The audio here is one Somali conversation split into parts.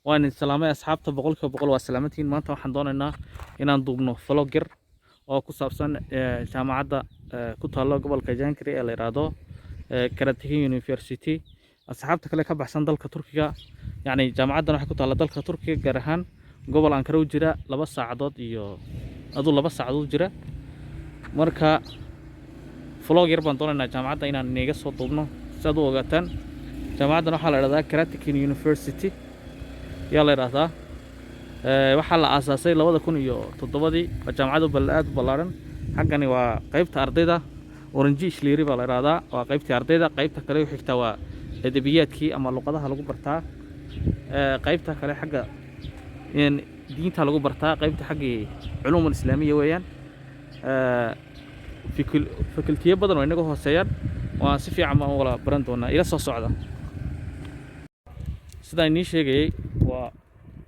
وأنا سلامة أصحابته بقول وسلامتين ما أنت وحنا إن ندوبنا فلوجر أو كسبسان جامعة كنت هلا قبل كجانكري اللي رادو كراتيكي يونيفرسيتي أصحابتك كله كبحسن دلك تركيا يعني جامعة كنت هلا دلك تركيا جرهان قبل أنكرو جرا لبس عدد إيو أدو لبس عدد جرا مركا فلوجر بنتون جامعة إن نيجا صوتوبنا سادو وقتان جامعة حال ردا كراتيكي يونيفرسيتي يلا ردا waxaa la aasaasay 2007 jaamacadu aad ballaaran xaggani waa qaybta ardayda orange ishleeri baa la yiraahdaa waa qaybta ardayda qaybta kale u xigta waa adabiyaadkii ama luqadaha lagu bartaa qaybta kale xagga in diinta lagu bartaa qaybta xaggii culuumul islaamiya weeyaan fakultiyo badan oo inaga hooseeyaan waa si fiican ma wala baran doonaa ila soo socda sida ay sheegay waa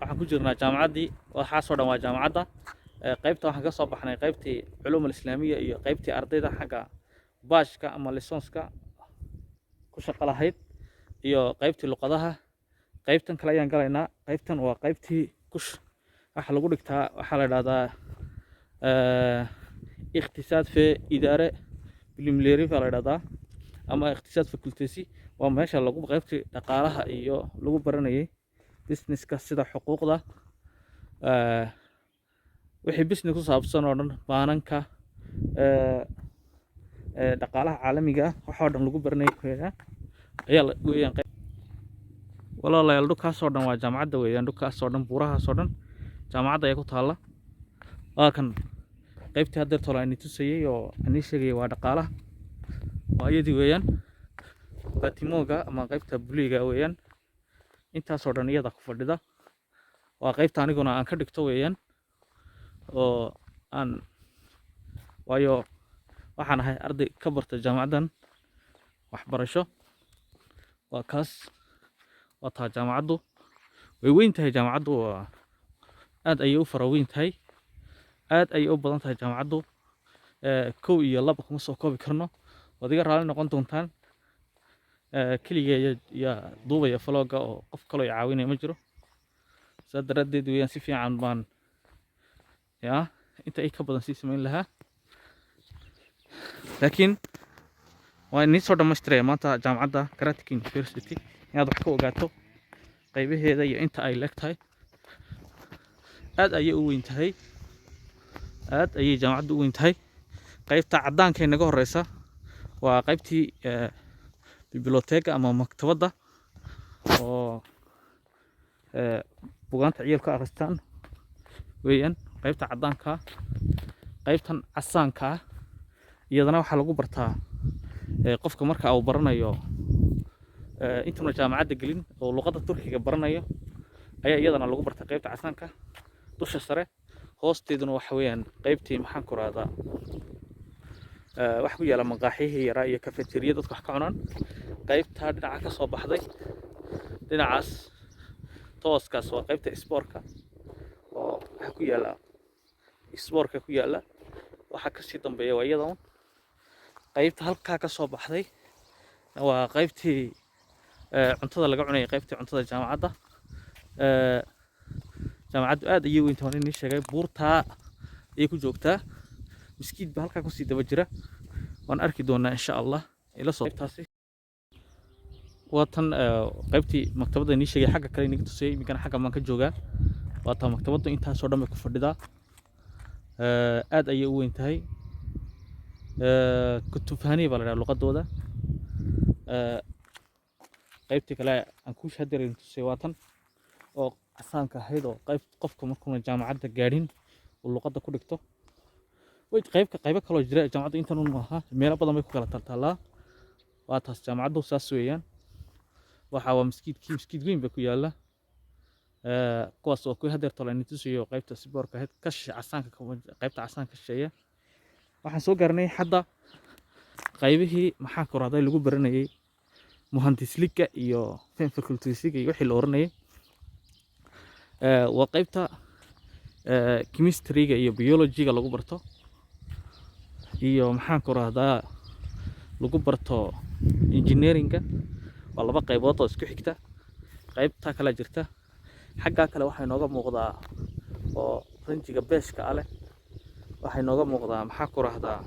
waxaan ku jirnaa jaamacaddii waxa soo dhan waa jaamacadda qaybta waxaan ka soo baxnay qaybtii culuumul islaamiya iyo qaybtii ardayda xagga baashka ama lisonska ku shaqo lahayd iyo qaybtii luqadaha qaybtan kale ayaan galaynaa qaybtan waa qaybtii kush waxa lagu dhigtaa waxa la yiraahdaa ikhtisaad fi idaare bilimleeri baa la yiraahdaa ama ikhtisaad fakultesi waa meesha lagu qaybtii dhaqaalaha iyo lagu baranayay business ka sida xuquuqda wixii business ku saabsan oo dhan baananka dhaqaalaha caalamiga waxa oo dhan lagu baranay ayaa weeyaan walaalayaal dhulkaas oo dhan waa jaamacadda weeyaan dhulkaas oo dhan buurahaas oo dhan jaamacadda ay ku taala waa kan qaybtii hadda tolaani tusayay oo ani sheegay waa dhaqaalaha waa iyadii weeyaan batimoga ama qaybta buliga weeyaan intaas oo dhan iyada ku fadhida waa qaybta aniguna aan ka dhigto weeyaan oo aan waayo waxaan ahay arday ka barta jaamacaddan waxbarasho waa kaas waa taa jaamacaddu way weyn tahay jaamacaddu aad ayay u fara weyn tahay aad ayay u badan tahay jaamacaddu kow iyo laba kuma soo koobi karno waad iga raali noqon doontaan kaliya ya duubaya vlogga oo qof kale oo caawinaya ma jiro sadaradeed weeyaan si fiican baan ya inta ay ka badan si sameyn lahaa laakiin waa in soo dhammaystiray maanta jaamacadda Karatik University inaad wax ka ogaato qaybaheeda iyo inta ay leegtahay aad ayay u weyn tahay aad ayay jaamacaddu u weyn tahay qaybta cadaanka ee naga horeysa waa qaybtii biblioteca ama maktabadda oo buugaanta ciyilka akhristaan weeyaan qaybta cadaanka qaybtan casaanka iyadana waxa lagu bartaa qofka marka uu baranayo intuu jaamacadda gelin oo luqadda Turkiga baranayo ayaa iyadana lagu bartaa qaybta casaanka dusha sare hoosteeduna waxa weeyaan qaybtii maxaan ku raaddaa wax ku yaala maqaaxiyada yara iyo cafeteria dadku wax ka cunaan qaybta dhinaca ka soo baxday dhinacaas tooskaas waa qaybta sportka oo waxa ku yaala sportka ku yaala waxa ka sii dambeeya waa iyada qaybta halka ka soo baxday waa qaybtii cuntada laga cunay qaybtii cuntada jaamacadda jaamacaddu aad ayay weyn tahay in sheegay buurta ay ku joogtaa مسكيت بهالكا كوسي دابا جرا وان اركي دونا ان شاء الله الى صوبتاسي واتن قيبتي مكتبدا ني شيغي حاجه كلي نيغ توسي ميكان حاجه مان كجوغا واتا مكتبدا انتا سو دhamay ku fadhida aad ayay u weyn tahay kutubahani baa la luqadooda qaybtii kale aan ku shahadirin tusay waatan oo asaanka ahayd oo qayb qofka markuu jaamacadda gaadhin oo luqadda ku dhigto way qayb kale oo jira jaamacadda intan uu maaha meel badan bay ku kala taltalaa waa taas jaamacaddu saas weeyaan waxa waa miskiid weyn ba ku yaala kuwaas oo ku hadeer tolaan tusiyo qaybta siboorka ahayd ka casaanka qaybta casaanka sheeya waxaan soo gaarnay hadda qaybihii maxaa ku raadday lagu baranayay muhandisliga iyo facultysiga iyo wixii la oranayay waa qaybta chemistry-ga iyo biology-ga lagu barto iyo maxaan ku raahdaa lagu barto engineering-ga waa laba qaybood oo isku xigta qaybta kala jirta xagga kale waxay nooga muuqdaa oo ranjiga beeshka ah leh waxay nooga muuqdaa maxaa ku rahdaa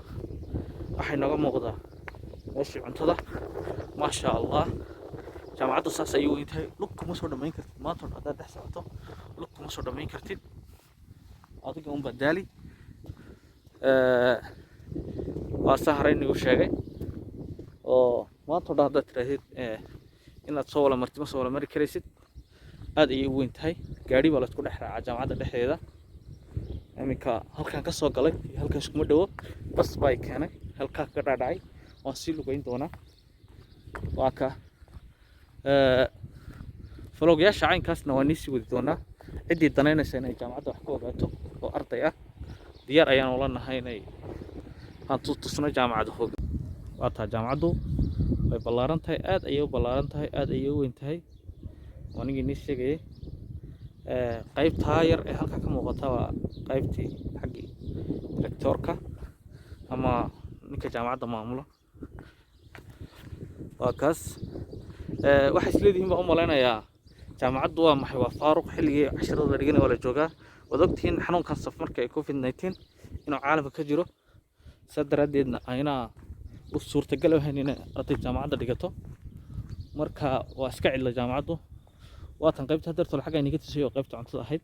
waxay nooga muuqdaa meeshii cuntada maasha allah jaamacaddu saas ayay weyn tahay lug kuma soo dhammayn kartid maanta oo haddaad dhex socoto lug kuma soo dhammayn kartid adiga un badaali waa sahray nigu sheegay oo maanta oo haddaad tiraahid inaad soo wala marti ma soo wala mari karaysid aad ayay u weyn tahay gaari baa la isku dhex raacaa jaamacadda dhexdeeda iminka halkaan ka soo galay iyo halkaas kuma dhowo bas baa keenay halkaa ka dhaadhacay waan sii lugayn doonaa waa ka falogyaasha caynkaasna waa nii sii wadi doonaa ciddii danaynaysa inay jaamacadda wax ku ogaato oo arday ah diyaar ayaan ula nahay inay aan tusno jaamacadda hoog waa taa jaamacaddu way ballaaran tahay aad ayay u ballaaran tahay aad ayay u weyn tahay wanigii nii sheegayay qaybtaa yar ee halkaa ka muuqata waa qaybtii xaggii directorka ama ninka jaamacadda maamula waa kaas waxay isleedihiin baan u malaynayaa jaamacaddu waa maxay waa faaruq xilligii casharada la dhiganay waa la joogaa waad ogtihiin xanuunkan safmarka ee covid-19 inuu caalamka ka jiro saa daraaddeedna aynaa u suurtagal ahayn inay arday jaamacadda dhigato marka waa iska cidla jaamacaddu waatan qaybta hadeertole xagga inaga tusay oo qaybta cuntada ahayd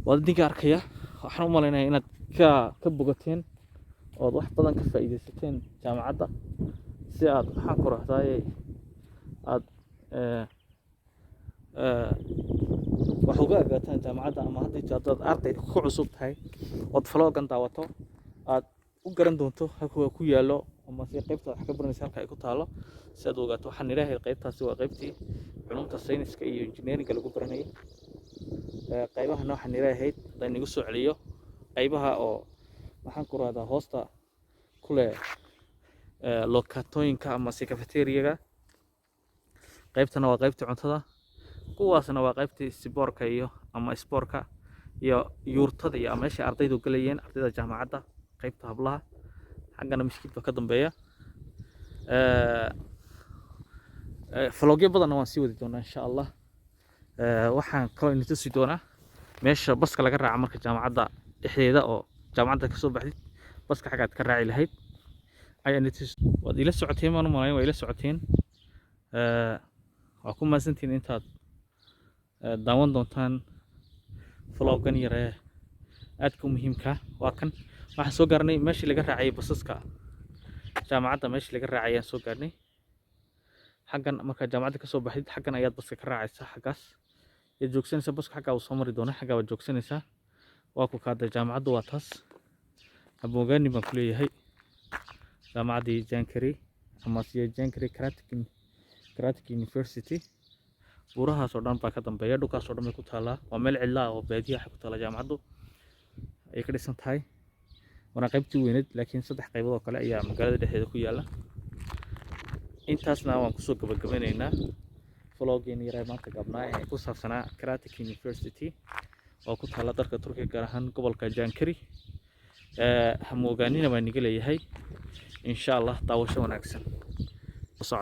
waad idinka arkaya waxaan u malaynayaa inaad ka bogateen ood wax badan ka faa'iidaysateen jaamacadda si aad maxaan ku rahdaaye aad wax uga agaataan jaamacadda ama haddii haddaad arday ku cusub tahay ood faloogan daawato aad u garan doonto halka ku yaallo ama si qaybta wax ka baranaysa halka ay ku taalo si aad u ogaato waxaan ilaahay qaybtaasi waa qaybtii culumta sayniska iyo engineeringa lagu baranayay qaybahana waxaan ilaahay haddaan inagu soo celiyo qaybaha oo waxaan ku rahdaa hoosta ku leh lokatooyinka ama si cafeteriaga qaybtana waa qaybtii cuntada kuwaasna waa qaybtii siboorka iyo ama isboorka iyo yuurtada iyo meesha ardaydu galayeen ardayda jaamacadda qaybta hablaha xaggana miskiidba ka dambeeya falogyo badanna waan sii wadi doonaa insha allah waxaan kaloo idin tusi doonaa meesha baska laga raaca marka jaamacadda dhexdeeda oo jaamacadda ka soo baxdid baska xaggaad ka raaci lahayd ayaan idin tusi waad ila socoteen maan u malayn waa ila socoteen waa ku mahadsantihiin intaad daawan doontaan faloggan yaree aadka u muhiimka waa kan waxaan soo gaarnay meeshii laga raacayay basaska jaamacadda meeshii laga raacay ayaan soo gaarnay xaggan markaad jaamacadda ka soo baxdid xaggan ayaad baska ka raacaysaa xaggaas yaad joogsanaysaa baska xaggaa uu soo mari doona xaggaa waad joogsanaysaa waa ku kaada jaamacaddu waa taas aboogaani baan ku leeyahay jaamacaddii jankari ama siya jankari Karatic University buurahaas oo dhan baa ka dambeeya dhulkaas oo dhan bay ku taallaa waa meel cidla oo baadiyaha ku taalla jaamacaddu ay ka dhisan tahay waana qaybtii weyneed laakiin 3 qaybood oo kale ayaa magaalada dhexdeeda ku yaalla intaasna waan kusoo gabagabeynaynaa vloggeena yaraa maanta gaabnaa ee ku saabsanaa Karatic University oo ku taalla dalka Turkiga gaar ahaan gobolka Jankari hamoogaanina baan niga leeyahay insha Allah daawasho wanaagsan